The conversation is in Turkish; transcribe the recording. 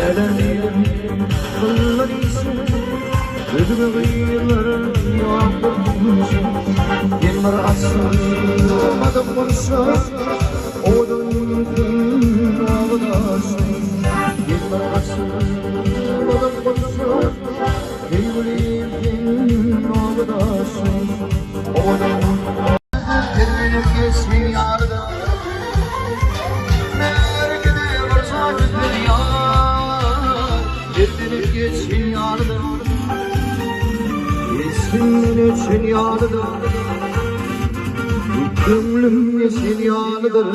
Nelerdim bunlar ise gözüme kıyıları yağdırmışım. Yıllar asılmadım konuşa odun yıkın ağladasın. Yıllar asılmadım konuşa yıkın ağladasın. Odun yıkın kesmin yardım. Nerede varsa güzel yar Birdenip geçsin yardım. Yesin için yardım. Gönlüm yesin yardım.